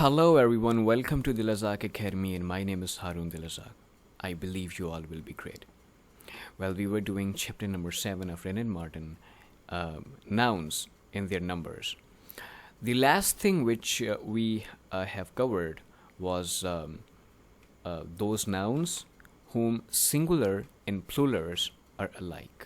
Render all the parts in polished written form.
Hello everyone, welcome to Dilazak Academy and my name is Harun Dilazak. I believe you all will be great. Well, we were doing chapter number 7 of Ren and Martin, nouns in their numbers. The last thing which we have covered was those nouns whom singular and plurals are alike.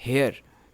hair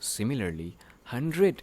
Similarly 100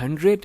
100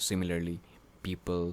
Similarly people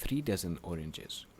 3 dozen oranges.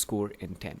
score and 10.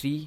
3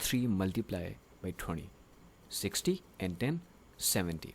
3 multiply by 20, 60 and 10 70.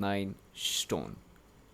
9 stone.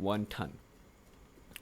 1 ton.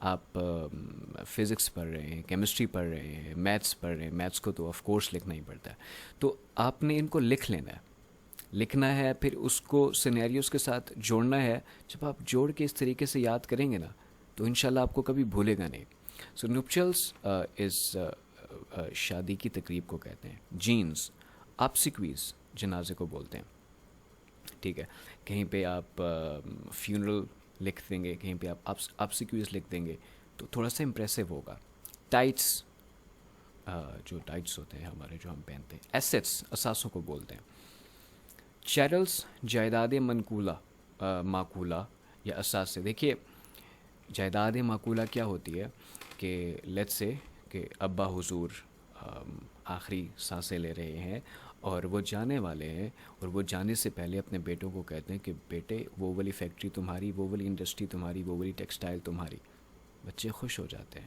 آپ physics پڑھ رہے ہیں, chemistry پڑھ رہے ہیں, maths پڑھ رہے ہیں, میتھس کو تو آف کورس لکھنا ہی پڑتا ہے, تو آپ نے ان کو لکھ لینا ہے, لکھنا ہے, پھر اس کو سینیریوز کے ساتھ جوڑنا ہے. جب آپ جوڑ کے اس طریقے سے یاد کریں گے نا تو انشاءاللہ آپ کو کبھی بھولے گا نہیں. سو نپچلس از شادی کی تقریب کو کہتے ہیں. جینز, آبسیکویز جنازے کو بولتے ہیں, ٹھیک ہے. کہیں پہ آپ فیونرل لکھ دیں گے, کہیں پہ آپ آبسیکویز لکھ دیں گے تو تھوڑا سا امپریسو ہوگا. ٹائٹس, جو ٹائٹس ہوتے ہیں ہمارے جو ہم پہنتے ہیں. ایسیٹس اثاثوں کو بولتے ہیں. چیٹلس جائیداد منقولہ معقولہ یا اثاثے. دیکھیے جائیداد معقولہ کیا ہوتی ہے کہ لیٹس سے کہ ابا حضور آخری سانسیں لے رہے ہیں اور وہ جانے والے ہیں, اور وہ جانے سے پہلے اپنے بیٹوں کو کہتے ہیں کہ بیٹے وہ والی فیکٹری تمہاری, وہ والی انڈسٹری تمہاری, وہ والی ٹیکسٹائل تمہاری. بچے خوش ہو جاتے ہیں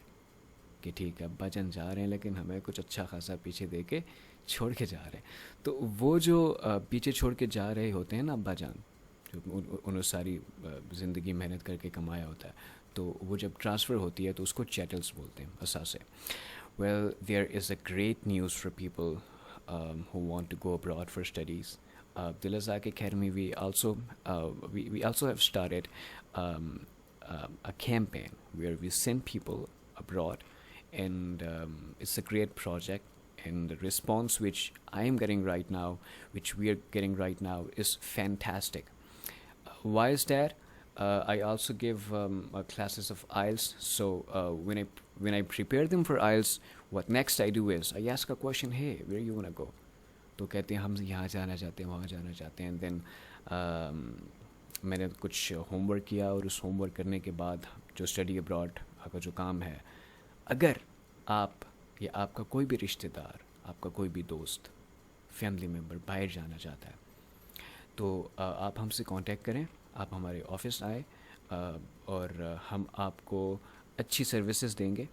کہ ٹھیک ہے ابا جان جا رہے ہیں لیکن ہمیں کچھ اچھا خاصا پیچھے دے کے چھوڑ کے جا رہے ہیں. تو وہ جو پیچھے چھوڑ کے جا رہے ہوتے ہیں نا ابا جان, جو انہوں ساری زندگی محنت کر کے کمایا ہوتا ہے, تو وہ جب ٹرانسفر ہوتی ہے تو اس کو چیٹلز بولتے ہیں, اثاثے. Well there is a great news for people who want to go abroad for studies. Dil Azhar Academy, we also have started a campaign where we send people abroad, and it's a great project. And the response which I am getting right now, which we are getting right now, is fantastic. Why is that? I also give classes of IELTS. So when I prepare them for IELTS, what next I do is I ask a question, hey, where you want to go? تو کہتے ہیں ہم یہاں جانا چاہتے ہیں, وہاں جانا چاہتے ہیں. دین میں نے کچھ ہوم ورک کیا, اور اس ہوم ورک کرنے کے بعد جو اسٹڈی ابراڈ کا جو کام ہے, اگر آپ یا آپ کا کوئی بھی رشتہ دار, آپ کا کوئی بھی دوست, فیملی ممبر باہر جانا چاہتا ہے تو آپ ہم سے کانٹیکٹ کریں, آپ ہمارے آفس آئیں, اور ہم آپ کو اچھی سروسز دیں گے.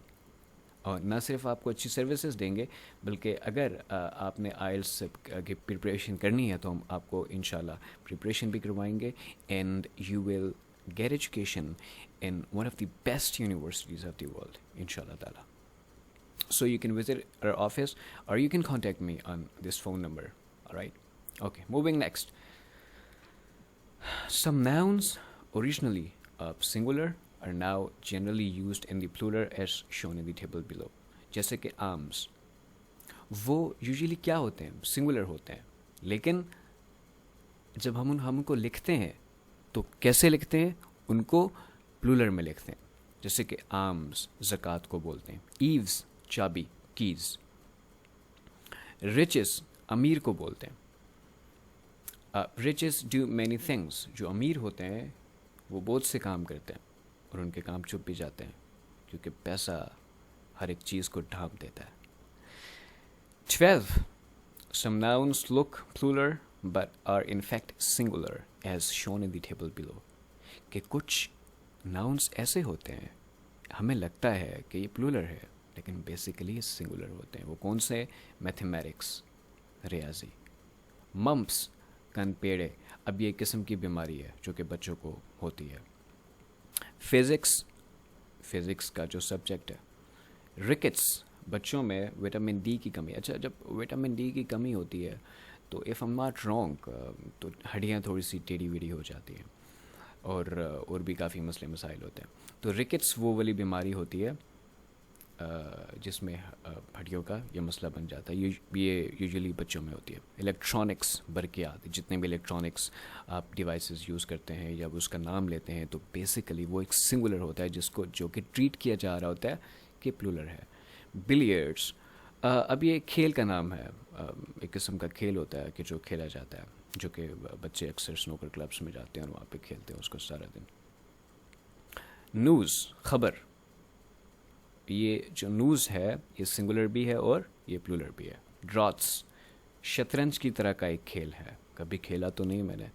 اور نہ صرف آپ کو اچھی سروسز دیں گے, بلکہ اگر آپ نے آئلس کی پریپریشن کرنی ہے تو ہم آپ کو انشاءاللہ پریپریشن بھی کروائیں گے. And you will get education in one of the best universities of the world انشاءاللہ تعالیٰ. So you can visit our office or you can contact me on this phone number. All right. Okay. Moving next. Some nouns originally singular are now generally used in the plural as shown in the table below. جیسے کہ arms. وہ usually کیا ہوتے ہیں, singular ہوتے ہیں, لیکن جب ہم ان کو لکھتے ہیں تو کیسے لکھتے ہیں, ان کو plural میں لکھتے ہیں. جیسے کہ arms زکوٰۃ کو بولتے ہیں. eaves چابی, کیز. riches امیر کو بولتے ہیں. riches do many things. جو امیر ہوتے ہیں وہ بہت سے کام کرتے ہیں اور ان کے کام چھپ بھی جاتے ہیں کیونکہ پیسہ ہر ایک چیز کو ڈھانپ دیتا ہے. 12. Some nouns look plural but are in fact singular as shown in the table below. کہ کچھ nouns ایسے ہوتے ہیں ہمیں لگتا ہے کہ یہ plural ہے لیکن بیسیکلی سنگولر ہوتے ہیں. وہ کون سے؟ میتھمیٹکس, ریاضی. ممپس کن پیڑے, اب یہ ایک قسم کی بیماری ہے جو کہ بچوں کو ہوتی ہے. فزکس کا جو سبجیکٹ ہے. رکٹس بچوں میں وٹامن ڈی کی کمی. اچھا جب وٹامن ڈی کی کمی ہوتی ہے تو اف ایم ناٹ رانگ تو ہڈیاں تھوڑی سی ٹیڑھی ویڑھی ہو جاتی ہیں اور بھی کافی مسئلے مسائل ہوتے ہیں. تو رکٹس وہ والی بیماری ہوتی ہے جس میں ہڈیوں کا یہ مسئلہ بن جاتا ہے. یہ یوزلی بچوں میں ہوتی ہے. الیکٹرانکس برقیات, جتنے بھی الیکٹرانکس آپ ڈیوائسز یوز کرتے ہیں یا اس کا نام لیتے ہیں تو بیسیکلی وہ ایک سنگولر ہوتا ہے جس کو جو کہ ٹریٹ کیا جا رہا ہوتا ہے کہ پلورل ہے. بلیئرڈس, اب یہ کھیل کا نام ہے, ایک قسم کا کھیل ہوتا ہے کہ جو کھیلا جاتا ہے, جو کہ بچے اکثر سنوکر کلبس میں جاتے ہیں اور وہاں پہ کھیلتے ہیں اس کو سارا دن. نیوز خبر, یہ جو نیوز ہے یہ سنگولر بھی ہے اور یہ پلورل بھی ہے. ڈراٹس شطرنج کی طرح کا ایک کھیل ہے, کبھی کھیلا تو نہیں میں نے,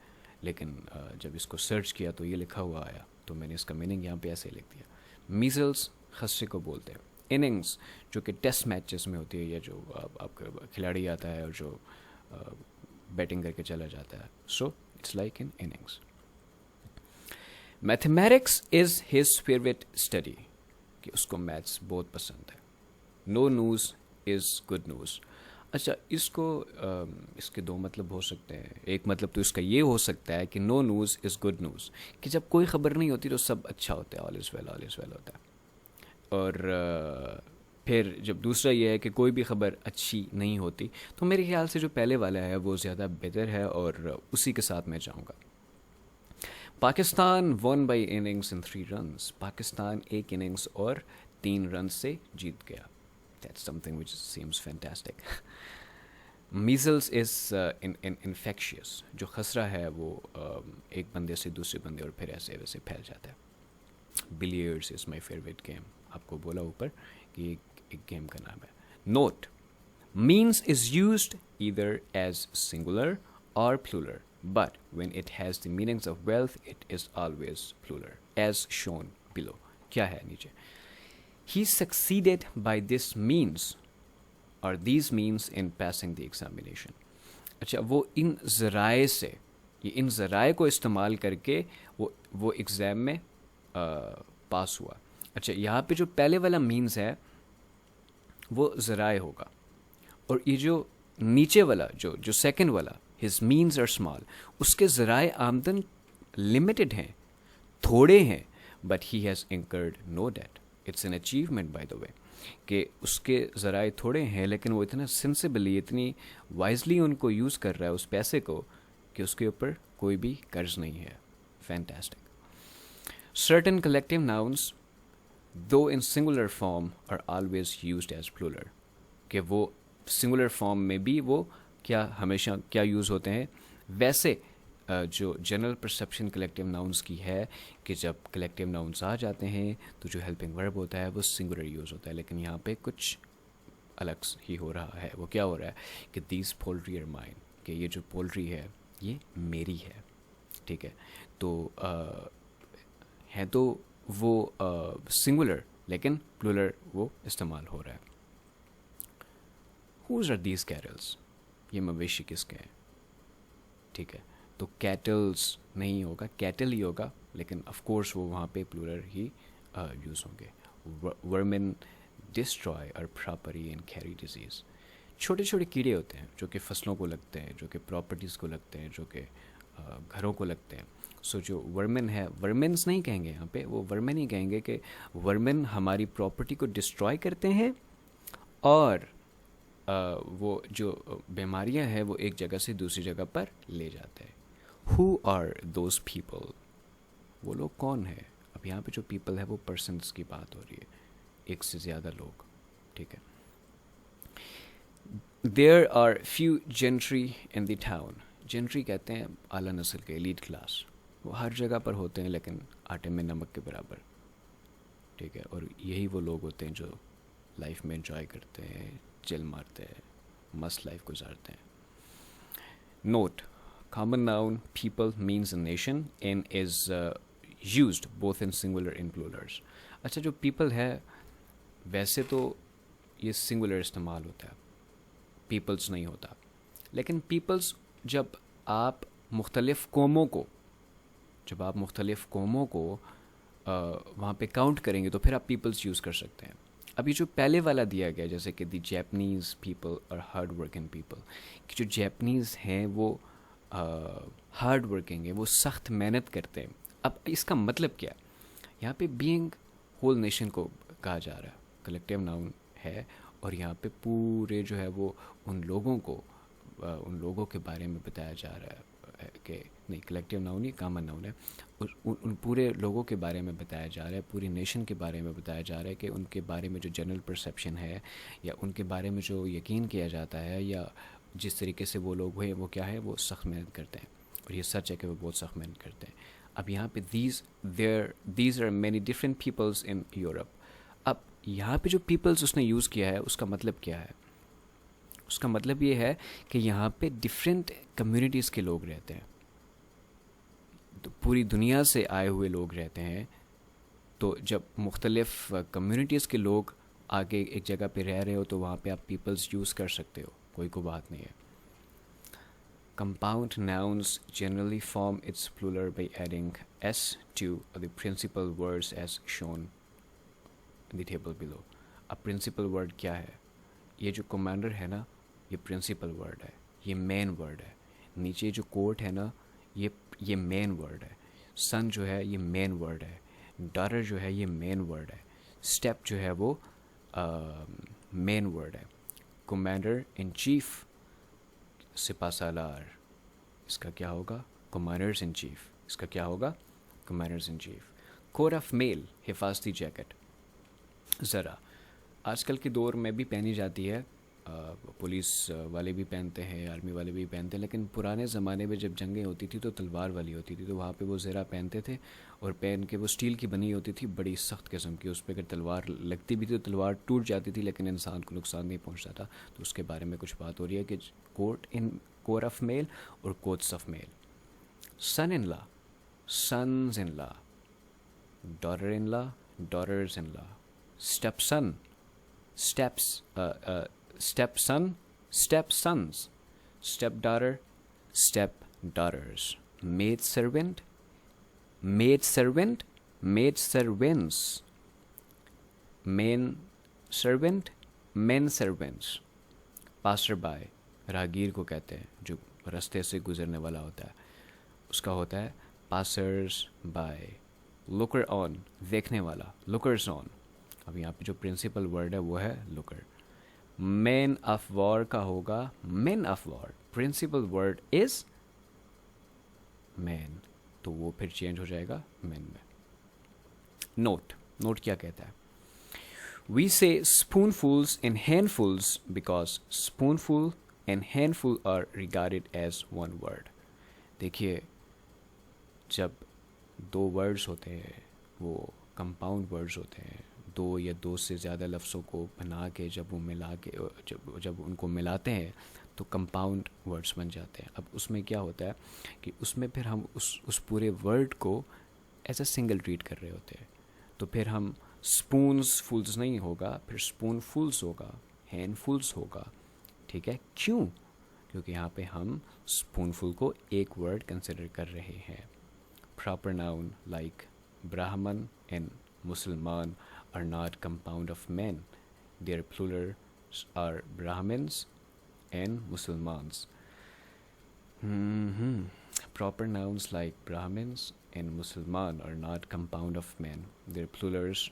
لیکن جب اس کو سرچ کیا تو یہ لکھا ہوا آیا تو میں نے اس کا میننگ یہاں پہ ایسے لکھ دیا. میزلس خسرے کو بولتے ہیں. اننگس جو کہ ٹیسٹ میچز میں ہوتی ہے یا جو آپ کا کھلاڑی آتا ہے اور جو بیٹنگ کر کے چلا جاتا ہے. So it's like an innings. Mathematics is his favourite study. کہ اس کو میتھس بہت پسند ہے. No news is good news. اچھا اس کو اس کے دو مطلب ہو سکتے ہیں. ایک مطلب تو اس کا یہ ہو سکتا ہے کہ نو نیوز از گڈ نیوز, کہ جب کوئی خبر نہیں ہوتی تو سب اچھا ہوتا ہے, آل از ویل ہوتا ہے. اور پھر جب دوسرا یہ ہے کہ کوئی بھی خبر اچھی نہیں ہوتی, تو میرے خیال سے جو پہلے والا ہے وہ زیادہ بہتر ہے, اور اسی کے ساتھ میں جاؤں گا. Pakistan won by innings in 3 runs. Pakistan ایک اننگس اور 3 رنز سے جیت گیا. That's something which seems fantastic. Measles is infectious. جو خسرہ ہے وہ ایک بندے سے دوسرے بندے اور پھر ایسے ویسے پھیل جاتا ہے. Billiards is my favorite game. آپ کو بولا اوپر کہ ایک گیم کا نام ہے. Note: means is used either as singular or plural, but when it has the meanings of wealth, it is always plural, as shown below. کیا ہے نیچے؟ He succeeded by this means or these means in passing the examination. اچھا وہ ان ذرائع سے, یہ ان ذرائع کو استعمال کر کے وہ ایگزام میں پاس ہوا. اچھا یہاں پہ جو پہلے والا مینز ہے وہ ذرائع ہوگا, اور یہ جو نیچے والا جو سیکنڈ والا his means are small, اس کے ذرائع آمدن لمیٹڈ ہیں, تھوڑے ہیں, but he has incurred no debt. It's an achievement by the way, کہ اس کے ذرائع تھوڑے ہیں لیکن وہ اتنا سینسیبلی, اتنی وائزلی ان کو یوز کر رہا ہے اس پیسے کو کہ اس کے اوپر کوئی بھی قرض نہیں ہے. Fantastic. Certain collective nouns, though in singular form, are always used as plural. کہ وہ singular form میں بھی وہ کیا ہمیشہ کیا یوز ہوتے ہیں. ویسے جو جنرل پرسیپشن کلیکٹیو ناؤنس کی ہے کہ جب کلیکٹیو ناؤنس آ جاتے ہیں تو جو ہیلپنگ ورب ہوتا ہے وہ سنگولر یوز ہوتا ہے, لیکن یہاں پہ کچھ الگ ہی ہو رہا ہے. وہ کیا ہو رہا ہے کہ دیز پولٹری آر مائن, کہ یہ جو پولٹری ہے یہ میری ہے. ٹھیک ہے, تو ہے تو وہ سنگولر لیکن پلورل وہ استعمال ہو رہا ہے. ہوز آر دیز کیٹلز, یہ مویشی کس کے ہیں. ٹھیک ہے, تو کیٹلز نہیں ہوگا, کیٹل ہی ہوگا, لیکن آف کورس وہ وہاں پہ پلورل ہی یوز ہوں گے. ورمن ڈسٹرائے اور پراپرٹی اینڈ کیری ڈیزیز. چھوٹے چھوٹے کیڑے ہوتے ہیں جو کہ فصلوں کو لگتے ہیں, جو کہ پراپرٹیز کو لگتے ہیں, جو کہ گھروں کو لگتے ہیں. سو جو ورمن ہے, ورمنس نہیں کہیں گے یہاں پہ, وہ ورمن ہی کہیں گے کہ ورمن ہماری پراپرٹی کو ڈسٹرائے کرتے ہیں, اور وہ جو بیماریاں ہیں وہ ایک جگہ سے دوسری جگہ پر لے جاتے ہیں. Who are those people? وہ لوگ کون ہیں؟ اب یہاں پہ جو پیپل ہے وہ پرسنس کی بات ہو رہی ہے, ایک سے زیادہ لوگ. ٹھیک ہے. There are few gentry in the town. Gentry کہتے ہیں اعلیٰ نسل کے, ایلیٹ کلاس. وہ ہر جگہ پر ہوتے ہیں لیکن آٹے میں نمک کے برابر. ٹھیک ہے, اور یہی وہ لوگ ہوتے ہیں جو لائف میں انجوائے کرتے ہیں, چل مارتے ہیں, مست لائف گزارتے ہیں. Note: common noun people means a nation and is used both in singular and plurals. اچھا جو people ہے ویسے تو یہ singular استعمال ہوتا ہے, peoples نہیں ہوتا, لیکن peoples جب آپ مختلف قوموں کو وہاں پہ کاؤنٹ کریں گے تو پھر آپ پیپلز یوز کر سکتے ہیں. ابھی جو پہلے والا دیا گیا جیسے کہ دی جیپنیز پیپل اور ہارڈ ورکنگ پیپل, کہ جو جیپنیز ہیں وہ ہارڈ ورکنگ ہے, وہ سخت محنت کرتے ہیں. اب اس کا مطلب کیا ہے؟ یہاں پہ بینگ ہول نیشن کو کہا جا رہا ہے, کلیکٹیو ناؤن ہے, اور یہاں پہ پورے جو ہے وہ ان لوگوں کے بارے میں بتایا جا رہا ہے کہ نہیں, کلیکٹیو ناؤن ہی کامن ناؤن ہے, ان پورے لوگوں کے بارے میں بتایا جا رہا ہے, پوری نیشن کے بارے میں بتایا جا رہا ہے کہ ان کے بارے میں جو جنرل پرسیپشن ہے یا ان کے بارے میں جو یقین کیا جاتا ہے یا جس طریقے سے وہ لوگ ہوئے وہ کیا ہے, وہ سخت محنت کرتے ہیں, اور یہ سچ ہے کہ وہ بہت سخت محنت کرتے ہیں. اب یہاں پہ these are many different peoples in Europe. اب یہاں پہ جو پیپلز اس نے یوز کیا ہے اس کا مطلب کیا ہے؟ اس کا مطلب یہ ہے کہ یہاں پہ ڈفرینٹ کمیونٹیز کے لوگ رہتے ہیں, تو پوری دنیا سے آئے ہوئے لوگ رہتے ہیں. تو جب مختلف کمیونٹیز کے لوگ آگے ایک جگہ پہ رہ رہے ہو تو وہاں پہ آپ پیپلز یوز کر سکتے ہو, کوئی بات نہیں ہے. Compound nouns generally form its plural by adding s to the principal words as shown. in the table below. اب پرنسپل ورڈ کیا ہے؟ یہ جو کمانڈر ہے نا یہ پرنسپل ورڈ ہے, یہ مین ورڈ ہے. نیچے جو کوٹ ہے نا یہ مین ورڈ ہے. سن جو ہے یہ مین ورڈ ہے. ڈاٹر جو ہے یہ مین ورڈ ہے. اسٹیپ جو ہے وہ مین ورڈ ہے. کمانڈر ان چیف سپہ سالار, اس کا کیا ہوگا؟ Commanders in chief. اس کا کیا ہوگا؟ Commanders in chief. Coat of mail حفاظتی جیکٹ. ذرا آج کل کے دور میں بھی پہنی جاتی ہے, پولیس والے بھی پہنتے ہیں, آرمی والے بھی پہنتے ہیں, لیکن پرانے زمانے میں جب جنگیں ہوتی تھی تو تلوار والی ہوتی تھی, تو وہاں پہ وہ زرہ پہنتے تھے اور پہن کے وہ اسٹیل کی بنی ہوتی تھی, بڑی سخت قسم کی. اس پہ اگر تلوار لگتی بھی تھی تو تلوار ٹوٹ جاتی تھی لیکن انسان کو نقصان نہیں پہنچتا تھا. تو اس کے بارے میں کچھ بات ہو رہی ہے کہ کوٹ آف میل اور coats of mail. Son in law, sons in law. Daughter in law, daughters in law. Step son, steps, step son, step sons. Step daughter, step daughters. Maid servant, maid servant, maid servants. Men servant, men servants. Passer by, راہگیر کو کہتے ہیں جو راستے سے گزرنے والا ہوتا ہے, اس کا ہوتا ہے passers by. looker on, دیکھنے والا, lookers on. اب یہاں پہ جو پرنسپل ورڈ ہے وہ ہے looker. مین آف وار کا ہوگا man of war. Principal word is man, تو وہ پھر چینج ہو جائے گا مین میں. نوٹ, نوٹ کیا کہتا ہے؟ We say spoonfuls and handfuls because spoonful and handful are regarded as one word. دیکھیے جب دو ورڈز ہوتے ہیں وہ کمپاؤنڈ ورڈز ہوتے ہیں, دو یا دو سے زیادہ لفظوں کو بنا کے جب وہ ملا کے جب ان کو ملاتے ہیں تو کمپاؤنڈ ورڈز بن جاتے ہیں. اب اس میں کیا ہوتا ہے کہ اس میں پھر ہم اس پورے ورڈ کو ایز اے سنگل ٹریٹ کر رہے ہوتے ہیں. تو پھر ہم اسپونز فلز نہیں ہوگا, پھر اسپون فلز ہوگا, ہینڈ فلز ہوگا. ٹھیک ہے, کیوں؟ کیونکہ یہاں پہ ہم اسپون فل کو ایک ورڈ کنسیڈر کر رہے ہیں. Proper noun like Brahmin and مسلمان are not compound of men. Their plurals are Brahmins and Muslimans. Proper nouns like Brahmins and Musliman are not compound of men. Their plurals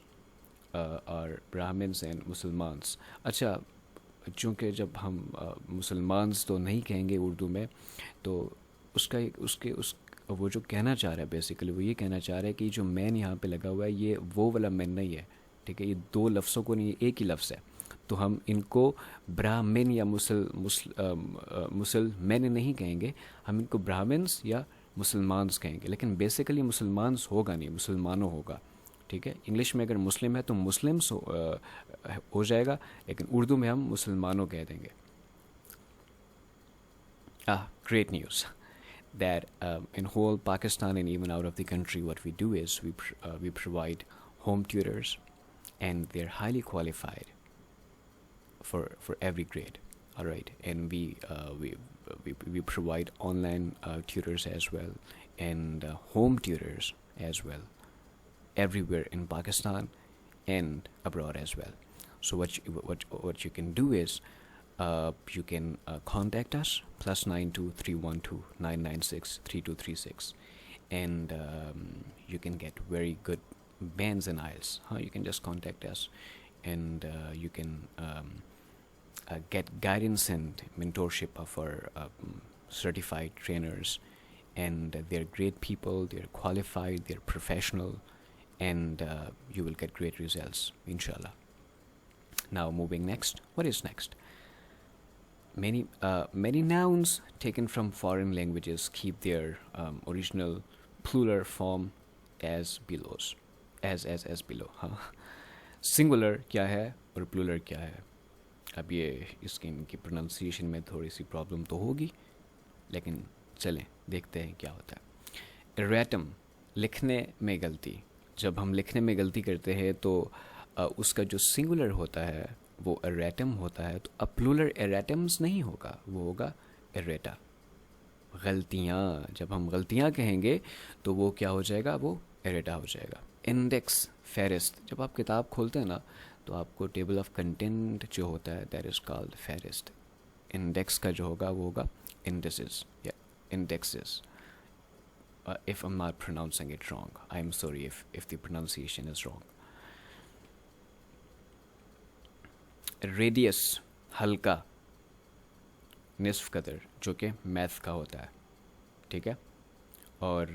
are Brahmins and Muslimans. اچھا, چونکہ جب ہم مسلمانز تو نہیں کہیں گے اردو میں, تو وہ جو کہنا چاہ رہا ہے بیسیکلی وہ یہ کہنا چاہ رہا ہے کہ جو مین یہاں پہ لگا ہوا ہے یہ وہ والا مین نہیں ہے. ٹھیک ہے, یہ دو لفظوں کو نہیں, ایک ہی لفظ ہے. تو ہم ان کو براہمن یا مسلمین نہیں کہیں گے, ہم ان کو براہمنس یا مسلمانز کہیں گے. لیکن بیسیکلی مسلمانز ہوگا نہیں, مسلمانوں ہوگا. ٹھیک ہے, انگلش میں اگر مسلم ہے تو مسلمس ہو جائے گا, لیکن اردو میں ہم مسلمانوں کہہ دیں گے. Great news that in whole Pakistan and even out of the country what we do is we provide home tutors and they're highly qualified for every grade. All right, and we provide online tutors as well and home tutors as well everywhere in Pakistan and abroad as well. So what you can do is you can contact us +92 312 996 3236 and you can get very good bands and IELTS. You can just contact us and you can get guidance and mentorship of our certified trainers, and they're great people, they're qualified, they're professional, and you will get great results, inshallah. Now moving next, what is next? Many nouns taken from foreign languages keep their original plural form as below. As below. Singular کیا ہے اور plural کیا ہے؟ اب یہ اس کی pronunciation میں تھوڑی سی پرابلم تو ہوگی, لیکن چلیں دیکھتے ہیں کیا ہوتا ہے. ایریٹم, لکھنے میں غلطی. جب ہم لکھنے میں غلطی کرتے ہیں تو اس کا جو سنگولر ہوتا ہے وہ ایریٹم ہوتا ہے, تو اب پلورل ایریٹمز نہیں ہوگا, وہ ہوگا ایریٹا. غلطیاں, جب ہم غلطیاں کہیں گے تو وہ کیا ہو جائے گا, وہ ایریٹا ہو جائے گا. انڈیکس فہرست. جب آپ کتاب کھولتے ہیں نا تو آپ کو ٹیبل آف کنٹینٹ جو ہوتا ہے دیٹ از کالڈ فہرست. انڈیکس کا جو ہوگا وہ ہوگا انڈیسز یا indexes. If I'm not pronouncing it wrong, I'm sorry if the pronunciation is wrong. Radius ہلکا نصف قدر جو کہ میتھ کا ہوتا ہے, ٹھیک ہے, اور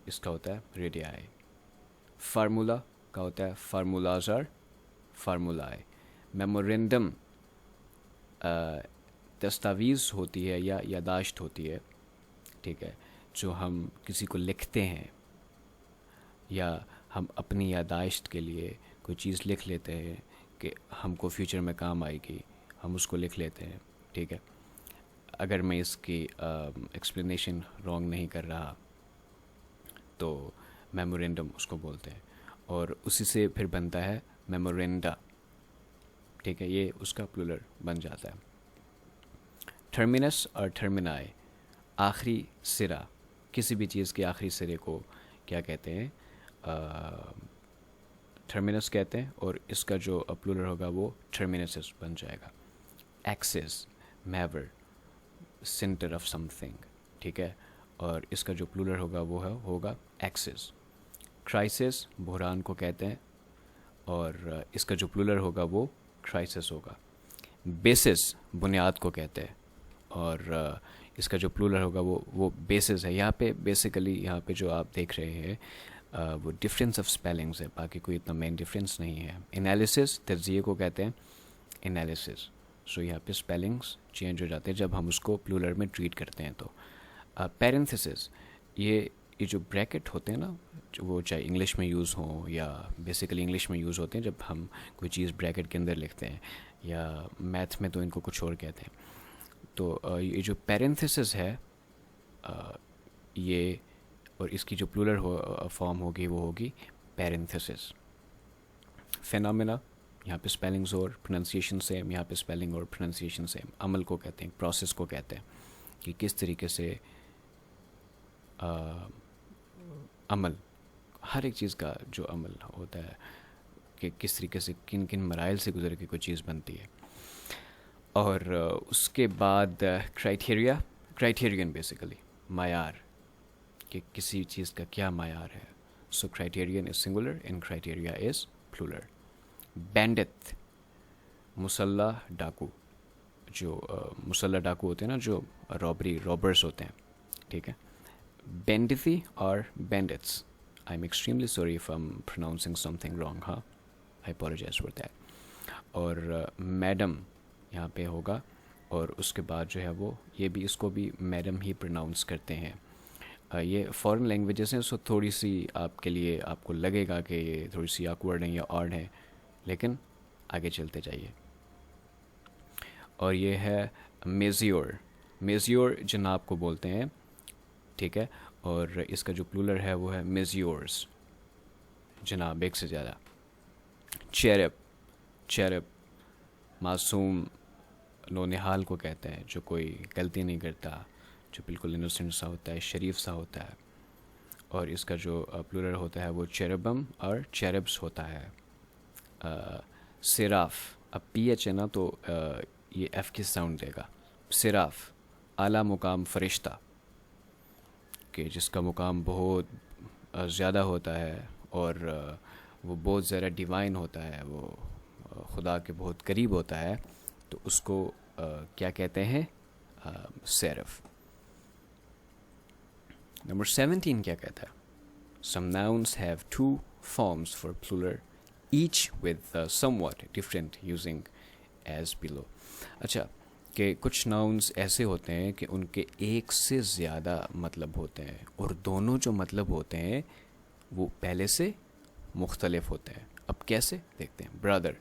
اس کا ہوتا ہے ریڈیائی. فارمولا کا ہوتا ہے فارمولاز اور فارمولائے. میمورینڈم دستاویز ہوتی ہے یا یادداشت ہوتی ہے, ٹھیک ہے, جو ہم کسی کو لکھتے ہیں یا ہم اپنی یادداشت کے لیے کوئی چیز لکھ لیتے ہیں کہ ہم کو فیوچر میں کام آئے گی, ہم اس کو لکھ لیتے ہیں, ٹھیک ہے. اگر میں اس کی ایکسپلینیشن رانگ نہیں کر رہا تو میمورینڈم اس کو بولتے ہیں, اور اسی سے پھر بنتا ہے میمورینڈا, ٹھیک ہے, یہ اس کا پلورل بن جاتا ہے. ٹرمینس اور ٹرمینائی آخری سرا, کسی بھی چیز کے آخری سرے کو کیا کہتے ہیں, ٹرمینس کہتے ہیں, اور اس کا جو پلورل ہوگا وہ ٹرمینسز بن جائے گا. ایکسس محور سینٹر آف سم تھنگ, ٹھیک ہے, اور اس کا جو پلورل ہوگا وہ ہوگا ایکسس. کرائسس بحران کو کہتے ہیں, اور اس کا جو پلورل ہوگا وہ کرائسس ہوگا. بیسس بنیاد کو کہتے ہیں, اور اس کا جو پلورل ہوگا وہ بیسز ہے. یہاں پہ بیسیکلی یہاں پہ جو آپ دیکھ رہے ہیں وہ ڈفرینس آف اسپیلنگز ہے, باقی کوئی اتنا مین ڈفرینس نہیں ہے. انالیسس تجزیے کو کہتے ہیں انالیسس. سو یہاں پہ اسپیلنگس چینج ہو جاتے ہیں جب ہم اس کو پلورل میں ٹریٹ کرتے ہیں. تو پیرنتھسس یہ جو بریکٹ ہوتے ہیں نا, وہ چاہے انگلش میں یوز ہوں یا بیسیکلی انگلش میں یوز ہوتے ہیں جب ہم کوئی چیز بریکٹ کے اندر لکھتے ہیں, یا میتھ میں تو ان کو کچھ اور کہتے ہیں. تو یہ جو پیرنتھسس ہے یہ, اور اس کی جو پلورل فارم ہوگی وہ ہوگی پیرنتھسس. فینامنا یہاں پہ اسپیلنگز اور پروننسیشن سیم, یہاں پہ اسپیلنگ اور پروننسیشن سیم. عمل کو کہتے ہیں, پروسیس کو کہتے ہیں کہ کس طریقے سے عمل, ہر ایک چیز کا جو عمل ہوتا ہے کہ کس طریقے سے کن کن مراحل سے گزر کے کوئی چیز بنتی ہے. اور اس کے بعد کرائٹیرین بیسیکلی معیار, کہ کسی چیز کا کیا معیار ہے. So criterion is singular and criteria is plural. Bandit مسلح ڈاکو, جو مسلح ڈاکو ہوتے ہیں نا, جو رابرس ہوتے ہیں, ٹھیک ہے. بینڈتھی اور bandits, I am extremely sorry if I am pronouncing something wrong, ہاں, آئی اپولوجائز فار دیٹ. اور میڈم یہاں پہ ہوگا, اور اس کے بعد جو ہے وہ یہ بھی, اس کو بھی میڈم ہی پروناؤنس کرتے ہیں. یہ فارن لینگویجز ہیں, سو تھوڑی سی آپ کے لیے آپ کو لگے گا کہ یہ تھوڑی سی آکورڈ ہیں یا آڈ ہیں, لیکن آگے چلتے جائیے. اور یہ ہے میزیور. میزیور جناب کو بولتے ہیں, ٹھیک ہے, اور اس کا جو پلورل ہے وہ ہے میزیورز, جناب ایک سے زیادہ. چیرب معصوم نونہال کو کہتے ہیں, جو کوئی غلطی نہیں کرتا, جو بالکل انوسنٹ سا ہوتا ہے, شریف سا ہوتا ہے. اور اس کا جو پلورل ہوتا ہے وہ چیربم اور چیربس ہوتا ہے. سیراف, اب پی ایچ ہے نا تو یہ ایف کی ساؤنڈ دے گا. سیراف اعلیٰ مقام فرشتہ, کہ جس کا مقام بہت زیادہ ہوتا ہے اور وہ بہت زیادہ ڈیوائن ہوتا ہے, وہ خدا کے بہت قریب ہوتا ہے, تو اس کو کیا کہتے ہیں, سیرف. نمبر 17 کیا کہتا ہے, some nouns have two forms for plural each with somewhat different using as below. اچھا, کہ کچھ ناؤنس ایسے ہوتے ہیں کہ ان کے ایک سے زیادہ مطلب ہوتے ہیں, اور دونوں جو مطلب ہوتے ہیں وہ پہلے سے مختلف ہوتے ہیں. اب کیسے دیکھتے ہیں. برادر,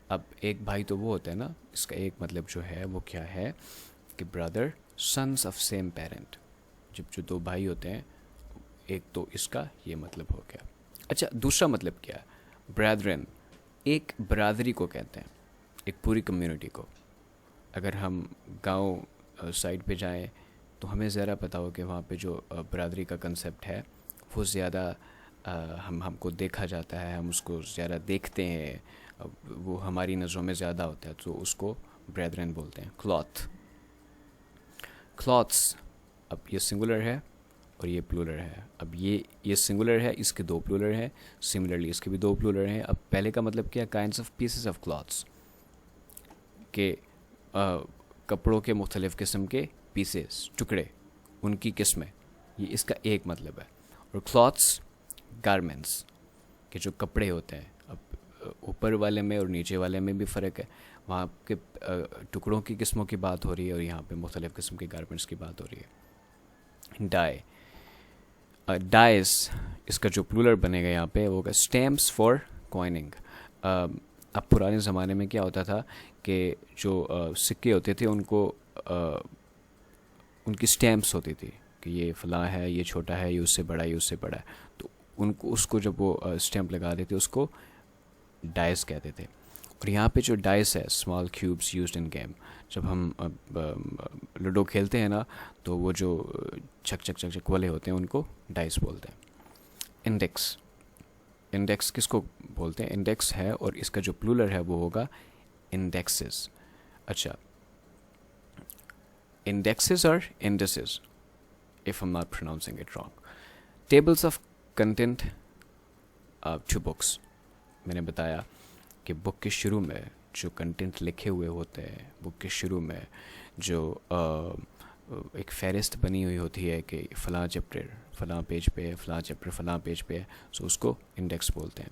اب ایک بھائی تو وہ ہوتا ہے نا, اس کا ایک مطلب جو ہے وہ کیا ہے کہ برادر سنس آف سیم پیرنٹ. جب جو دو بھائی ہوتے ہیں, ایک تو اس کا یہ مطلب ہو گیا. اچھا, دوسرا مطلب کیا ہے. برادرن ایک برادری کو کہتے ہیں, ایک پوری کمیونٹی کو. اگر ہم گاؤں سائڈ پہ جائیں تو ہمیں ذرا پتہ ہو کہ وہاں پہ جو برادری کا کنسیپٹ ہے وہ زیادہ ہم کو دیکھا جاتا ہے, ہم اس کو زیادہ دیکھتے ہیں, وہ ہماری نظروں میں زیادہ ہوتا ہے, تو اس کو بریدرن بولتے ہیں. کلاتھ, کلاتھس, اب یہ سنگولر ہے اور یہ پلورل ہے. اب یہ سنگولر ہے, اس کے دو پلورل ہیں, سملرلی اس کے بھی دو پلورل ہیں. اب پہلے کا مطلب کیا, kinds of pieces of clothes, کہ کپڑوں کے مختلف قسم کے پیسز, ٹکڑے, ان کی قسمیں, یہ اس کا ایک مطلب ہے. اور کلاتھس, گارمنٹس, کہ جو کپڑے ہوتے ہیں. اب اوپر والے میں اور نیچے والے میں بھی فرق ہے, وہاں کے ٹکڑوں کی قسموں کی بات ہو رہی ہے اور یہاں پہ مختلف قسم کے گارمنٹس کی بات ہو رہی ہے. ڈائز, اس کا جو پلورل بنے گا یہاں پہ وہ ہوگا اسٹیمپس فار کوائننگ. اب پرانے زمانے میں کیا ہوتا تھا کہ جو سکے ہوتے تھے ان کو ان کی اسٹیمپس ہوتی تھی کہ یہ فلاں ہے, یہ چھوٹا ہے, یہ اس سے بڑا ہے, یہ اس سے بڑا ہے, تو ان کو اس کو جب وہ اسٹیمپ لگا دیتے اس کو ڈائس کہتے تھے. اور یہاں پہ جو ڈائس ہے, small cubes used in game, جب ہم لوڈو کھیلتے ہیں نا تو وہ جو چھک چھک چھک چھک والے ہوتے ہیں ان کو ڈائس بولتے ہیں. انڈیکس, انڈیکس کس کو بولتے ہیں, انڈیکس ہے اور اس کا جو پلورل ہے وہ ہوگا انڈیکسز. اچھا, indexes or indices, if I'm not pronouncing it wrong. Tables of content to books. میں نے بتایا کہ بک کے شروع میں جو کنٹینٹ لکھے ہوئے ہوتے ہیں, بک کے شروع میں جو ایک فہرست بنی ہوئی ہوتی ہے کہ فلاں چیپٹر فلاں پیج پہ ہے, فلاں چیپٹر فلاں پیج پہ ہے, سو اس کو انڈیکس بولتے ہیں.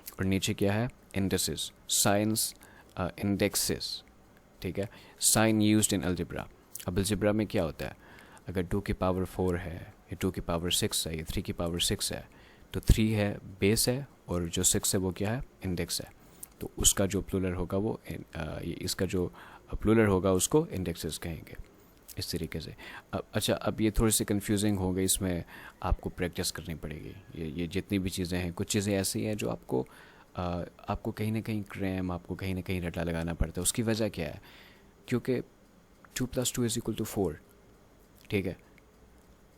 اور نیچے کیا ہے, انڈسز, سائنس انڈیکسز, ٹھیک ہے. Sign used in algebra. اب الجبرا میں کیا ہوتا ہے, اگر 2 کی پاور 4 ہے, یا 2 کی پاور 6 ہے, یا 3 کی پاور 6 ہے, تو 3 ہے بیس ہے اور جو 6 ہے وہ کیا ہے, انڈیکس ہے. تو اس کا جو پلورل ہوگا وہ اس کا جو پلورل ہوگا اس کو انڈیکسز کہیں گے, اس طریقے سے. اچھا, اب یہ تھوڑی سی کنفیوزنگ ہو گئی, اس میں آپ کو پریکٹس کرنی پڑے گی. یہ جتنی بھی چیزیں ہیں, کچھ چیزیں ایسی ہیں جو آپ کو کہیں نہ کہیں کریم, آپ کو کہیں نہ کہیں رٹا لگانا پڑتا ہے. اس کی وجہ کیا ہے, کیونکہ 2 + 2 = 4, ٹھیک ہے.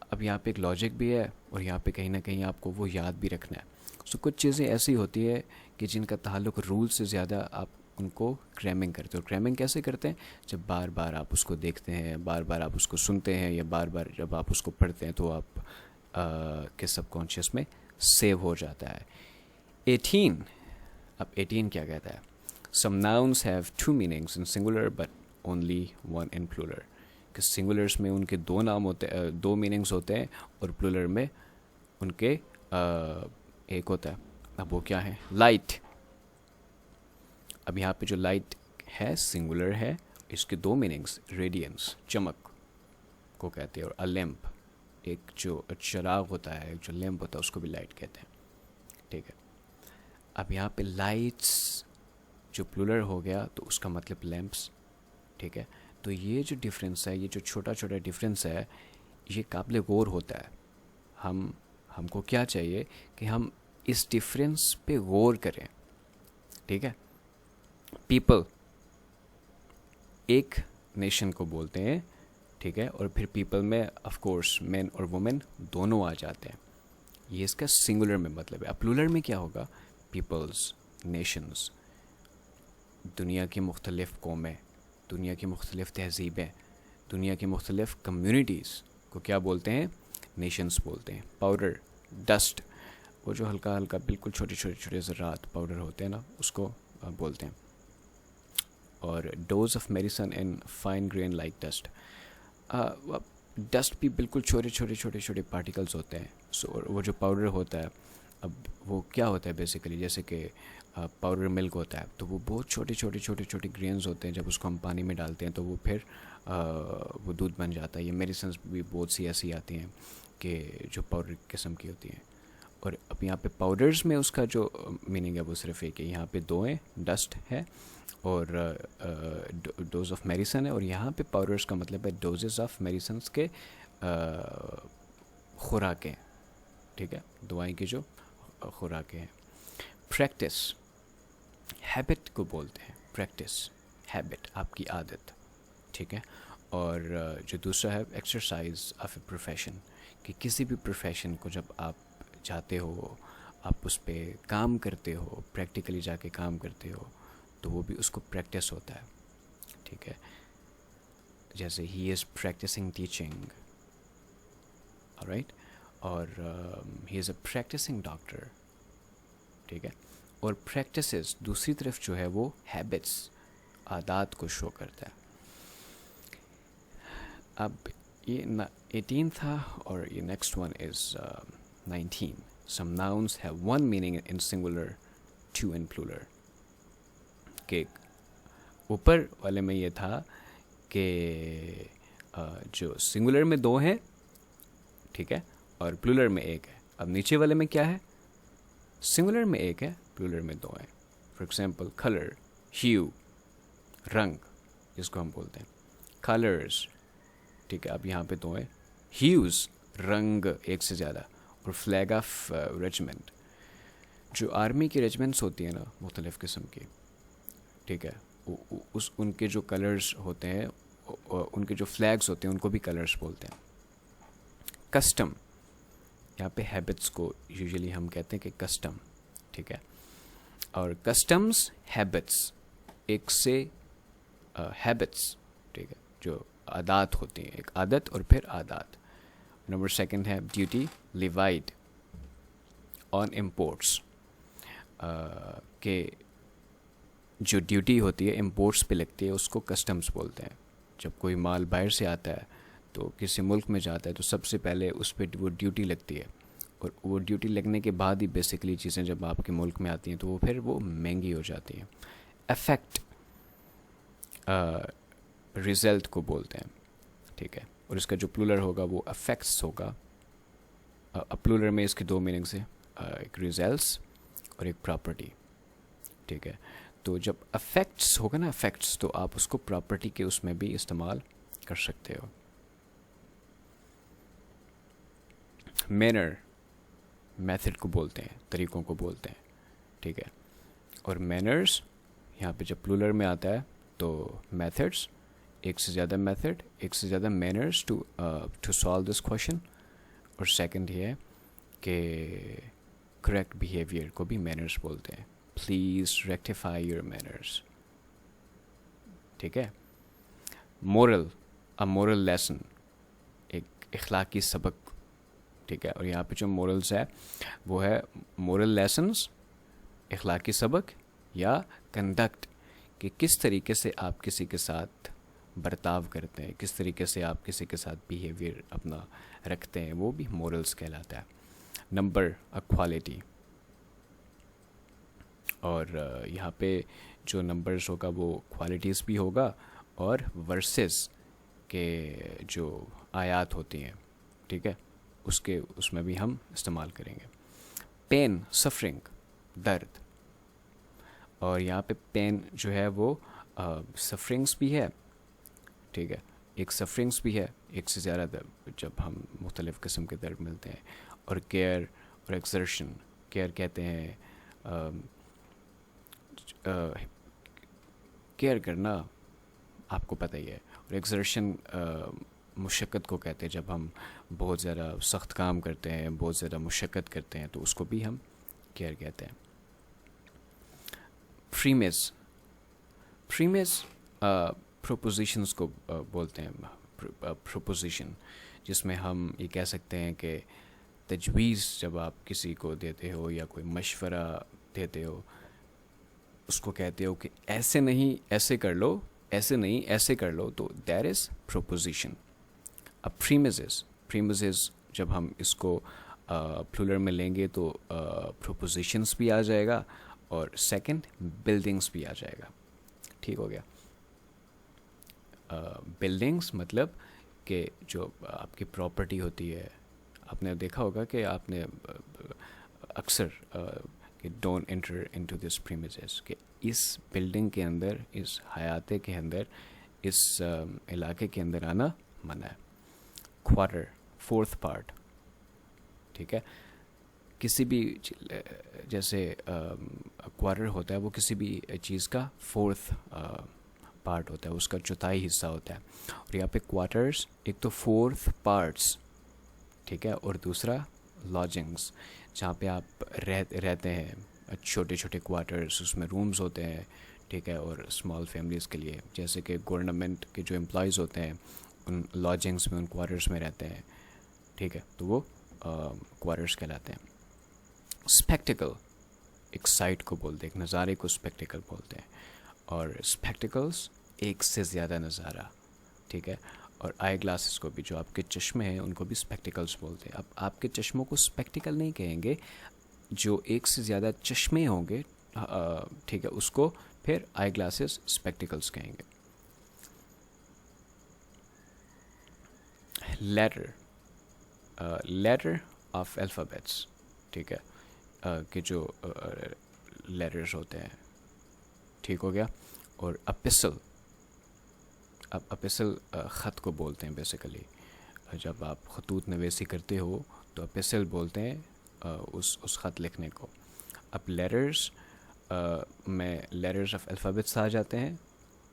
اب یہاں پہ ایک لاجک بھی ہے اور یہاں پہ کہیں نہ کہیں آپ کو وہ یاد بھی رکھنا ہے. سو کچھ چیزیں ایسی ہوتی ہے کہ جن کا تعلق رول سے زیادہ آپ ان کو کریمنگ کرتے ہو. کریمنگ کیسے کرتے ہیں, جب بار بار آپ اس کو دیکھتے ہیں, بار بار آپ اس کو سنتے ہیں, یا بار بار جب آپ اس کو پڑھتے ہیں تو آپ کے سب کانشیس میں سیو ہو جاتا ہے. 18, اب 18 کیا کہتا ہے, some nouns have 2 meanings in singular but only 1 in plural. کہ سنگولرس میں ان کے 2 نام ہوتے, 2 میننگس ہوتے ہیں, اور پلورل میں ان کے ایک ہوتا ہے. اب وہ کیا ہے, لائٹ. اب یہاں پہ جو لائٹ ہے سنگولر ہے, اس کے 2 میننگس, ریڈینس, چمک کو کہتے ہیں, اور لیمپ, ایک جو چراغ ہوتا ہے, ایک جو لیمپ ہوتا ہے, اس کو بھی لائٹ کہتے ہیں, ٹھیک ہے. اب یہاں پہ لائٹس جو پلورل ہو گیا تو اس کا مطلب لیمپس, ٹھیک ہے. تو یہ جو ڈفرینس ہے, یہ جو چھوٹا چھوٹا ڈفرینس ہے, یہ قابل غور ہوتا ہے. ہم کو کیا چاہیے کہ ہم اس ڈفرینس پہ غور کریں, ٹھیک ہے. پیپل ایک نیشن کو بولتے ہیں, ٹھیک ہے, اور پھر پیپل میں آف کورس مین اور وومن دونوں آ جاتے ہیں. یہ اس کا سنگولر میں مطلب ہے. اب پلورل میں کیا ہوگا, پیپلز, نیشنز, دنیا کی مختلف قومیں, دنیا کی مختلف تہذیبیں, دنیا کی مختلف کمیونٹیز کو کیا بولتے ہیں, نیشنز بولتے ہیں. پاؤڈر, ڈسٹ, وہ جو ہلکا ہلکا بالکل چھوٹے چھوٹے چھوٹے ذرات پاؤڈر ہوتے ہیں نا, اس کو بولتے ہیں. اور dose of medicine in fine grain like dust. Dust بھی بالکل چھوٹے چھوٹے چھوٹے چھوٹے پارٹیکلز ہوتے ہیں. سو وہ جو پاؤڈر ہوتا ہے, اب وہ کیا ہوتا ہے بیسیکلی, جیسے کہ پاؤڈر ملک ہوتا ہے, تو وہ بہت چھوٹے چھوٹے چھوٹے چھوٹے گرینز ہوتے ہیں. جب اس کو ہم پانی میں ڈالتے ہیں تو وہ پھر وہ دودھ بن جاتا ہے. یہ میڈیسنس بھی بہت سی ایسی آتی ہیں کہ جو پاؤڈر قسم کی ہوتی ہیں. اور اب یہاں پہ پاؤڈرز میں اس کا جو میننگ ہے وہ صرف ایک ہے. یہاں پہ 2 ہیں, ڈسٹ ہے اور ڈوز آف میڈیسن ہے. اور یہاں پہ پاؤڈرز کا مطلب ہے ڈوزز آف میڈیسنس کے خوراکیں, ٹھیک ہے, دوائیں کی جو خوراکیں ہیں. پریکٹس, ہیبٹ کو بولتے ہیں. پریکٹس, ہیبٹ, آپ کی عادت, ٹھیک ہے. اور جو دوسرا ہے ایکسرسائز آف اے پروفیشن, کہ کسی بھی پروفیشن کو جب آپ جاتے ہو, آپ اس پہ کام کرتے ہو, پریکٹیکلی جا کے کام کرتے ہو, تو وہ بھی اس کو پریکٹس ہوتا ہے. ٹھیک ہے, جیسے ہی از پریکٹسنگ ٹیچنگ, رائٹ, اور ہی از اے پریکٹسنگ ڈاکٹر. ٹھیک ہے, اور پریکٹسز دوسری طرف جو ہے وہ ہیبٹس, عادات کو شو کرتا ہے. اب یہ 18 تھا, اور یہ next one is 19. Some nouns have one meaning in singular, two in plural. کہ اوپر والے میں یہ تھا کہ جو سنگولر میں 2 ہیں, ٹھیک ہے, اور پلورل میں 1 ہے. اب نیچے والے میں کیا ہے؟ سنگولر میں 1 ہے, پلورل میں 2 ہیں. فار ایگزامپل کلر, ہیو, رنگ جس کو ہم بولتے ہیں, کلرز. ٹھیک ہے, اب یہاں پہ 2 ہیں, ہیوز رنگ 1 سے زیادہ, اور فلیگ آف ریجمنٹ. جو آرمی کی ریجمنٹس ہوتی ہیں نا مختلف قسم کی, ٹھیک ہے, ان کے جو کلرز ہوتے ہیں, ان کے جو فلیگز ہوتے ہیں ان کو بھی کلرز بولتے ہیں. کسٹم, یہاں پہ ہیبٹس کو یوزلی ہم کہتے ہیں کہ کسٹم. ٹھیک ہے, اور کسٹمز ہیبٹس, ایک سے ہیبٹس, ٹھیک ہے, جو عادات ہوتی ہیں, ایک عادت اور پھر عادات. نمبر 2 ہے ڈیوٹی لیوائڈ آن امپورٹس, کہ جو ڈیوٹی ہوتی ہے امپورٹس پہ لگتی ہے اس کو کسٹمز بولتے ہیں. جب کوئی مال باہر سے آتا ہے تو کسی ملک میں جاتا ہے تو سب سے پہلے اس پہ وہ ڈیوٹی لگتی ہے, اور وہ ڈیوٹی لگنے کے بعد ہی بیسیکلی چیزیں جب آپ کے ملک میں آتی ہیں تو وہ پھر وہ مہنگی ہو جاتی ہیں. افیکٹ رزلٹ کو بولتے ہیں. ٹھیک ہے, اور اس کا جو پلورل ہوگا وہ افیکٹس ہوگا. پلورل میں اس کی 2 میننگس ہیں, ایک ریزلٹس اور ایک پراپرٹی. ٹھیک ہے, تو جب افیکٹس ہوگا نا, افیکٹس, تو آپ اس کو پراپرٹی کے اس میں بھی استعمال کر سکتے ہو. مینر میتھڈ کو بولتے ہیں, طریقوں کو بولتے ہیں. ٹھیک ہے, اور مینرز یہاں پہ جب پلورل میں آتا ہے تو میتھڈس, ایک سے زیادہ میتھڈ, ایک سے زیادہ manners to solve this question. اور سیکنڈ یہ ہے کہ کریکٹ بیہیویئر کو بھی مینرز بولتے ہیں. Please rectify your manners. ٹھیک ہے, مورل, اے مورل لیسن, ایک اخلاقی سبق. ٹھیک ہے, اور یہاں پہ جو مورلز ہے وہ ہے مورل لیسنز, اخلاقی سبق, یا کنڈکٹ, کہ کس طریقے سے آپ کسی کے ساتھ برتاؤ کرتے ہیں, کس طریقے سے آپ کسی کے ساتھ بیہیویئر اپنا رکھتے ہیں, وہ بھی مورلز کہلاتا ہے. نمبر, اکوالٹی, اور یہاں پہ جو نمبرز ہوگا وہ کوالٹیز بھی ہوگا, اور ورسز کے جو آیات ہوتی ہیں, ٹھیک ہے, اس میں بھی ہم استعمال کریں گے. پین, سفرنگ, درد, اور یہاں پہ پین جو ہے وہ سفرنگس بھی ہے. ٹھیک ہے, ایک سفرنگس بھی ہے, ایک سے زیادہ درد, جب ہم مختلف قسم کے درد ملتے ہیں. اور کیئر اور ایکسرشن, کیئر کہتے ہیں کیئر کرنا, آپ کو پتہ ہی ہے. اور ایکسرشن مشقت کو کہتے ہیں, جب ہم بہت زیادہ سخت کام کرتے ہیں, بہت زیادہ مشقت کرتے ہیں, تو اس کو بھی ہم کیئر کہتے ہیں. پریمیز, پریمیز پروپوزیشنز کو بولتے ہیں. پروپوزیشن جس میں ہم یہ کہہ سکتے ہیں کہ تجویز جب آپ کسی کو دیتے ہو یا کوئی مشورہ دیتے ہو, اس کو کہتے ہو کہ ایسے نہیں ایسے کر لو, ایسے نہیں ایسے کر لو, تو دیٹ از پروپوزیشن. اب پریمیزز جب ہم اس کو پلورل میں لیں گے تو پروپوزیشنز بھی آ جائے گا, اور سیکنڈ بلڈنگس بھی آ جائے گا. ٹھیک ہو گیا. بلڈنگس مطلب کہ جو آپ کی پراپرٹی ہوتی ہے, آپ نے دیکھا ہوگا کہ آپ نے اکثر کہ don't enter into this premises, کہ اس بلڈنگ کے اندر, اس حیاتے کے اندر, اس علاقے کے اندر آنا منع ہے. Quarter, fourth part. ٹھیک ہے, کسی بھی جیسے کوارٹر ہوتا ہے وہ کسی بھی چیز کا فورتھ پارٹ ہوتا ہے, اس کا چوتھائی حصہ ہوتا ہے. اور یہاں پہ کوارٹرز ایک تو فورتھ پارٹس, ٹھیک ہے, اور دوسرا lodgings, جہاں پہ آپ رہتے ہیں, چھوٹے چھوٹے کوارٹرز, اس میں رومز ہوتے ہیں, ٹھیک ہے, اور اسمال فیملیز کے لیے, جیسے کہ گورنمنٹ کے جو امپلائیز ہوتے ہیں ان لاڈجنگس میں, ان کوارٹرز میں رہتے ہیں, ٹھیک ہے, تو وہ کوارٹرز کہلاتے ہیں. اسپیکٹیکل ایک سائٹ کو بولتے ہیں, ایک نظارے کو اسپیکٹیکل بولتے ہیں, اور اسپیکٹیکلس ایک سے زیادہ نظارہ, ٹھیک ہے. اور آئی گلاسز کو بھی, جو آپ کے چشمے ہیں ان کو بھی اسپیکٹیکلس بولتے ہیں. اب آپ کے چشموں کو اسپیکٹیکل نہیں کہیں گے, جو ایک سے زیادہ چشمے ہوں گے, ٹھیک ہے, اس کو پھر آئی گلاسز اسپیکٹیکلس کہیں گے. لیٹر آف الفابیٹس, ٹھیک ہے, کہ جو لیٹرز ہوتے ہیں, ٹھیک ہو گیا. اور اپسل, اب اپسل خط کو بولتے ہیں بیسیکلی. جب آپ خطوط نویسی کرتے ہو تو اپسل بولتے ہیں اس خط لکھنے کو. اب لیٹرز میں لیٹرز آف الفابیٹس آ جاتے ہیں,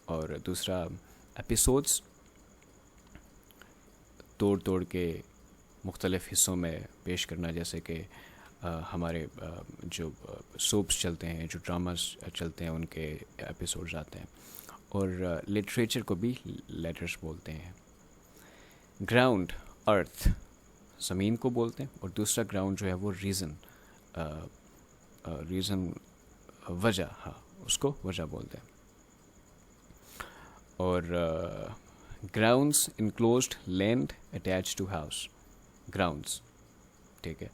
اور دوسرا ایپیسوڈس, توڑ کے مختلف حصوں میں پیش کرنا, جیسے کہ ہمارے جو سوپس چلتے ہیں, جو ڈراماز چلتے ہیں, ان کے ایپیسوڈز آتے ہیں. اور لٹریچر کو بھی لیٹرز بولتے ہیں. گراؤنڈ, ارتھ, زمین کو بولتے ہیں, اور دوسرا گراؤنڈ جو ہے وہ ریزن, وجہ, ہاں, اس کو وجہ بولتے ہیں. اور grounds, enclosed land attach to house, grounds, ٹھیک ہے.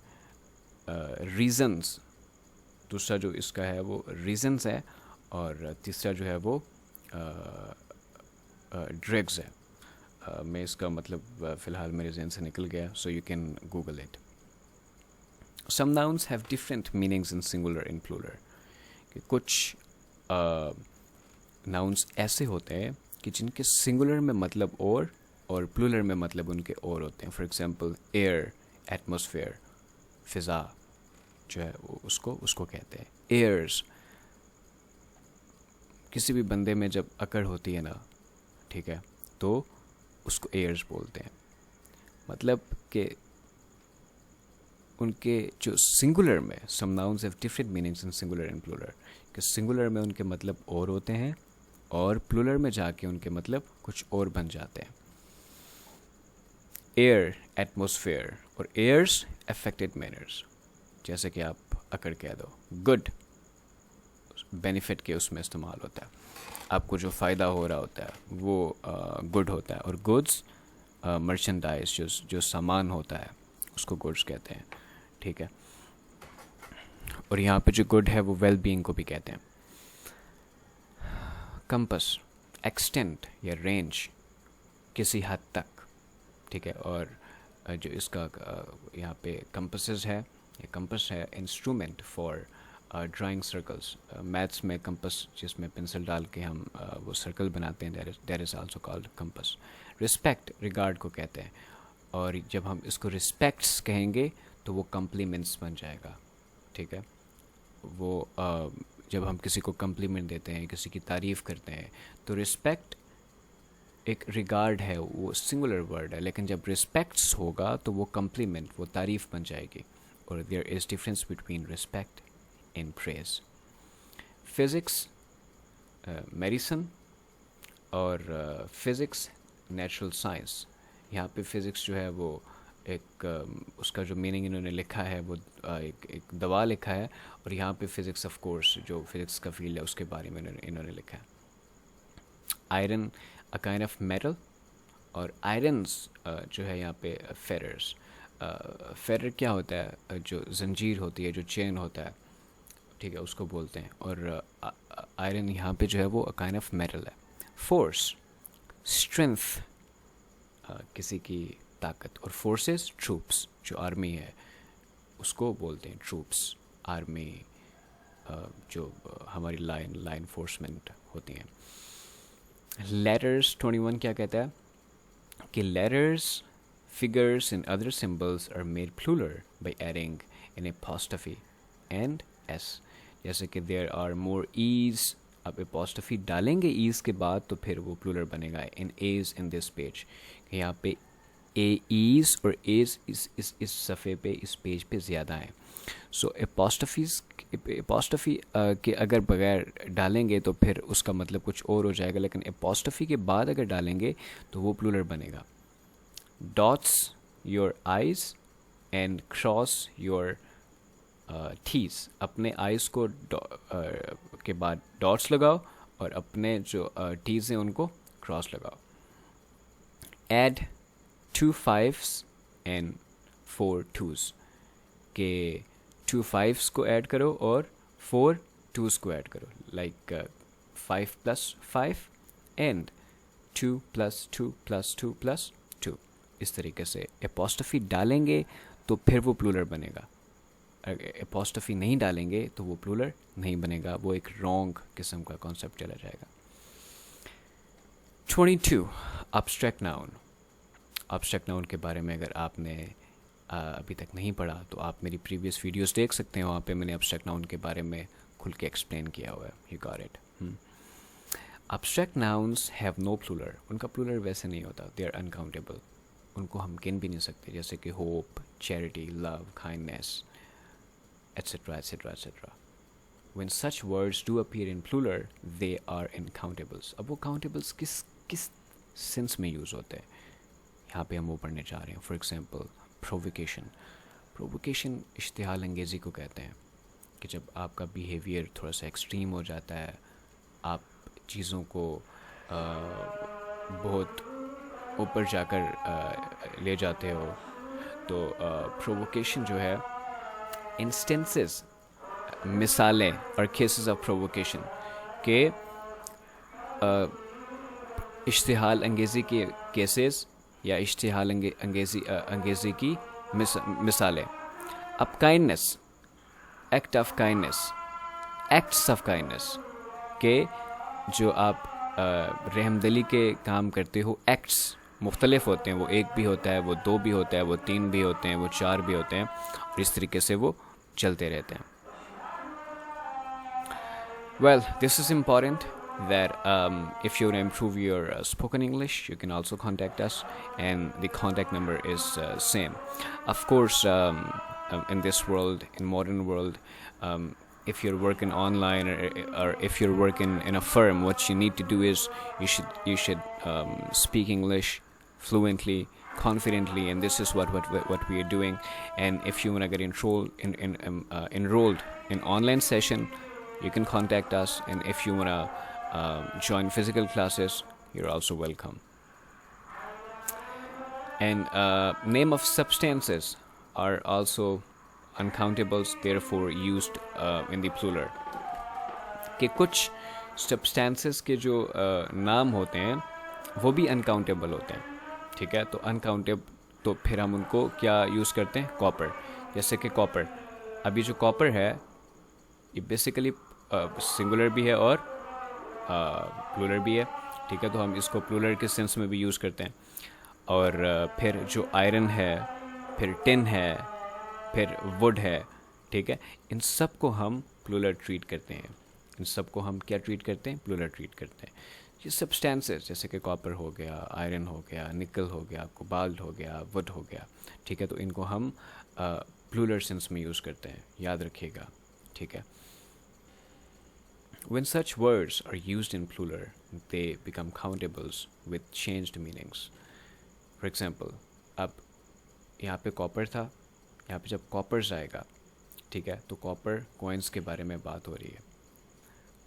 ریزنس, دوسرا جو اس کا ہے وہ ریزنس ہے, اور تیسرا جو ہے وہ ڈرگز ہے. میں اس کا مطلب فی الحال میرے ذہن سے نکل گیا, so you can Google it. Some nouns have different meanings in singular and plural, کہ کچھ ناؤنس ایسے ہوتے ہیں کہ جن کے سنگولر میں مطلب اور پلورل میں مطلب ان کے اور ہوتے ہیں. فار ایگزامپل ایئر, ایٹماسفیئر, فضا جو ہے اس کو کہتے ہیں. ایئرز, کسی بھی بندے میں جب اکڑ ہوتی ہے نا, ٹھیک ہے, تو اس کو ایئرز بولتے ہیں. مطلب کہ ان کے جو سنگولر میں, some nouns have different meanings in singular and plural, کہ سنگولر میں ان کے مطلب اور ہوتے ہیں, اور پلورل میں جا کے ان کے مطلب کچھ اور بن جاتے ہیں. ایئر, ایٹماسفیئر, اور ایئرس افیکٹڈ مینرز, جیسے کہ آپ اکڑ کہہ دو. گڈ, بینیفٹ کے اس میں استعمال ہوتا ہے, آپ کو جو فائدہ ہو رہا ہوتا ہے وہ گڈ ہوتا ہے. اور گڈس, مرچنڈائز, جو سامان ہوتا ہے اس کو گڈس کہتے ہیں, ٹھیک ہے. اور یہاں پہ جو گڈ ہے وہ ویل بینگ کو بھی کہتے ہیں. کمپس, ایکسٹینٹ یا رینج, کسی حد تک, ٹھیک ہے. اور جو اس کا یہاں پہ کمپسز ہے, یہ کمپس ہے instrument for drawing circles. Maths میں کمپس, جس میں پنسل ڈال کے ہم وہ سرکل بناتے ہیں, that is also called campus. Respect, regard کو کہتے ہیں, اور جب ہم اس کو رسپیکٹس کہیں گے تو وہ کمپلیمنٹس بن جائے گا, ٹھیک ہے. وہ جب ہم کسی کو کمپلیمنٹ دیتے ہیں, کسی کی تعریف کرتے ہیں, تو رسپیکٹ ایک ریگارڈ ہے, وہ سنگولر ورڈ ہے, لیکن جب رسپیکٹس ہوگا تو وہ کمپلیمنٹ, وہ تعریف بن جائے گی. اور there is difference between respect and praise. Physics, medicine, اور فزکس, نیچرل سائنس. یہاں پہ فزکس جو ہے وہ ایک اس کا جو میننگ انہوں نے لکھا ہے وہ ایک دوا لکھا ہے, اور یہاں پہ فزکس آف کورس جو فزکس کا فیلڈ ہے اس کے بارے میں انہوں نے لکھا ہے. Iron, a kind of metal, اور آئرنس جو ہے یہاں پہ فیررس. فیرر کیا ہوتا ہے, جو زنجیر ہوتی ہے, جو چین ہوتا ہے, ٹھیک ہے, اس کو بولتے ہیں. اور آئرن یہاں پہ جو ہے وہ اے کائنڈ آف میٹل ہے. فورس, اسٹرینتھ, کسی کی طاقت. اور فورسز, ٹروپس, جو آرمی ہے اس کو بولتے ہیں ٹروپس, آرمی, جو ہماری لائن فورسمنٹ ہوتی ہیں. لیٹرز 21 کیا کہتا ہے کہ letters, figures and other symbols are made plural by adding an apostrophe and s. جیسے کہ there are more e's, اب apostrophe ڈالیں گے ایز کے بعد تو پھر وہ plural بنے گا. in a's in this page, کہ یہاں پہ ایز اور ایز اس صفحے پہ اس پیج پہ زیادہ ہیں. سو اپوسٹفی کے اگر بغیر ڈالیں گے تو پھر اس کا مطلب کچھ اور ہو جائے گا, لیکن اپوسٹفی کے بعد اگر ڈالیں گے تو وہ پلورل بنے گا. Dots your i's and cross your t's. اپنے آئیز کو کے بعد ڈاٹس لگاؤ اور اپنے جو ٹیز ہیں ان کو کراس لگاؤ. Add 2 5s and 4 2s. کہ 2 5s کو ایڈ کرو اور 4 2s کو ایڈ کرو, لائک 5 + 5 اینڈ 2 + 2 + 2 + 2. اس طریقے سے اپوسٹفی ڈالیں گے تو پھر وہ پلورل بنے گا. اگر اپوسٹفی نہیں ڈالیں گے تو وہ پلورل نہیں بنے گا, وہ ایک رانگ قسم کا کانسیپٹ چلا جائے گا. 22 ابسٹریکٹ ناؤن. ابسٹریکٹ ناؤن کے بارے میں اگر آپ نے ابھی تک نہیں پڑھا تو آپ میری پریویس ویڈیوز دیکھ سکتے ہیں, وہاں پہ میں نے ابسٹریکٹ ناؤن کے بارے میں کھل کے ایکسپلین کیا ہوا ہے. You got it. Abstract nouns have no plural. ان کا پلورل ویسے نہیں ہوتا, دے آر انکاؤنٹیبل. ان کو ہم گن بھی نہیں سکتے, جیسے کہ hope, charity, love, kindness, etcetera etcetera etcetera. When such words do appear in plural, they are incountables. اب وہ countables کس سینس میں یوز ہوتے ہیں, یہاں پہ ہم وہ پڑھنے چاہ رہے ہیں. For example provocation. پرووکیشن اشتعال انگیزی کو کہتے ہیں, کہ جب آپ کا بیہیویئر تھوڑا سا ایکسٹریم ہو جاتا ہے, آپ چیزوں کو بہت اوپر جا کر لے جاتے ہو, تو پرووکیشن جو ہے انسٹنسز, مثالیں اور کیسز آف پرووکیشن کے اشتعال انگیزی کے کیسز یا اشتعال انگیزی کی مثالیں. اب kindness, act of kindness, acts of kindness کہ جو آپ رحم دلی کے کام کرتے ہو, ایکٹس مختلف ہوتے ہیں. وہ 1 بھی ہوتا ہے, وہ 2 بھی ہوتا ہے, وہ 3 بھی ہوتے ہیں, وہ 4 بھی ہوتے ہیں, اور اس طریقے سے وہ چلتے رہتے ہیں. Well, this is important that if you want to improve your spoken English, you can also contact us, and the contact number is same. Of course, in this world, in modern world, if you're working online or if you're working in a firm, what you need to do is you should speak English fluently, confidently, and this is what we are doing. And if you want to get enrolled in online session, you can contact us, and if you want to join physical classes, you're also welcome. And name of substances are also uncountables, therefore used in the plural. کہ کچھ substances کے جو نام ہوتے ہیں وہ بھی uncountable ہوتے ہیں, ٹھیک ہے. تو uncountable تو پھر ہم ان کو کیا یوز کرتے ہیں, کاپر. جیسے کہ کاپر, ابھی جو کاپر ہے یہ بیسیکلی سنگولر بھی ہے اور پلورل بھی ہے, ٹھیک ہے. تو ہم اس کو پلورل کے سینس میں بھی یوز کرتے ہیں. اور پھر جو آئرن ہے, پھر ٹن ہے, پھر ووڈ ہے, ٹھیک ہے. ان سب کو ہم پلورل ٹریٹ کرتے ہیں. ان سب کو ہم کیا ٹریٹ کرتے ہیں, پلورل ٹریٹ کرتے ہیں. یہ سبسٹینسز جیسے کہ کاپر ہو گیا, آئرن ہو گیا, نکل ہو گیا, کوبالٹ ہو گیا, ووڈ ہو گیا, ٹھیک ہے. تو ان کو ہم پلورل سینس میں یوز کرتے ہیں, یاد رکھیے گا, ٹھیک ہے. When such words are used in plural, they become countables with changed meanings. For example, اب یہاں پہ کاپر تھا, یہاں پہ جب کاپرز آئے گا, ٹھیک ہے, تو کاپر کوائنس کے بارے میں بات ہو رہی ہے.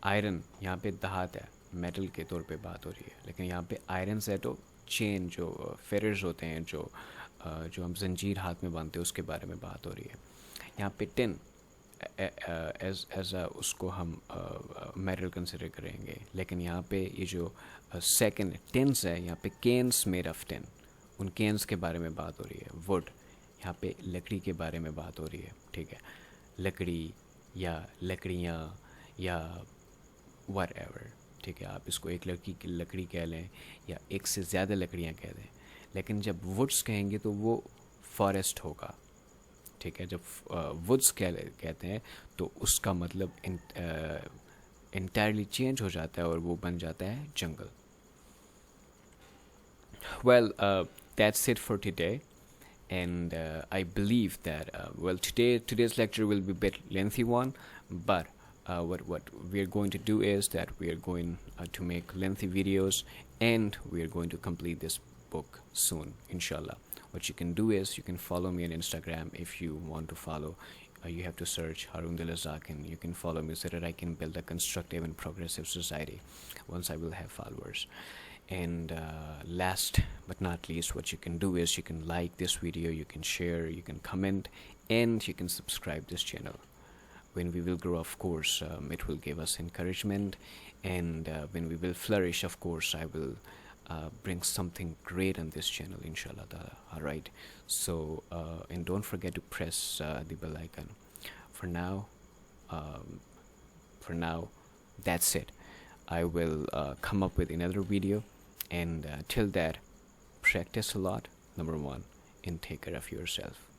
آئرن یہاں پہ دھات ہے, میٹل کے طور پہ بات ہو رہی ہے, لیکن یہاں پہ آئرن سے تو چین جو فیررز ہوتے ہیں, جو ہم زنجیر ہاتھ میں باندھتے ہیں, اس کے بارے میں بات ہو رہی ہے. یہاں پہ ٹن ایز اس کو ہم میٹل کنسیڈر کریں گے, لیکن یہاں پہ یہ جو سیکنڈ ٹینس ہے, یہاں پہ کینس میڈ آف ٹین, ان کینس کے بارے میں بات ہو رہی ہے. ووڈ, یہاں پہ لکڑی کے بارے میں بات ہو رہی ہے, ٹھیک ہے. لکڑی یا لکڑیاں یا وٹ ایور, ٹھیک ہے. آپ اس کو ایک لکڑی کہہ لیں یا ایک سے زیادہ لکڑیاں کہہ دیں, لیکن جب ووڈس کہیں گے تو وہ فارسٹ ہوگا, ٹھیک ہے. جب ووڈس کہتے ہیں تو اس کا مطلب انٹائرلی چینج ہو جاتا ہے اور وہ بن جاتا ہے جنگل. Well that's it for today. And I believe that today's lecture will be a bit lengthy one, but what we are going to do is that we are going to make lengthy videos, and we are going to complete this book soon, inshallah. What you can do is you can follow me on Instagram if you want to follow. You have to search Harun Dilazak, and you can follow me so that I can build a constructive and progressive society once I will have followers. And last but not least, what you can do is you can like this video, you can share, you can comment, and you can subscribe this channel. When we will grow, of course, it will give us encouragement, and when we will flourish, of course, I will bring something great on this channel, inshallah ta'ala. All right, so and don't forget to press the bell icon. For now, that's it. I will come up with another video, and till that, practice a lot, number one, and take care of yourself.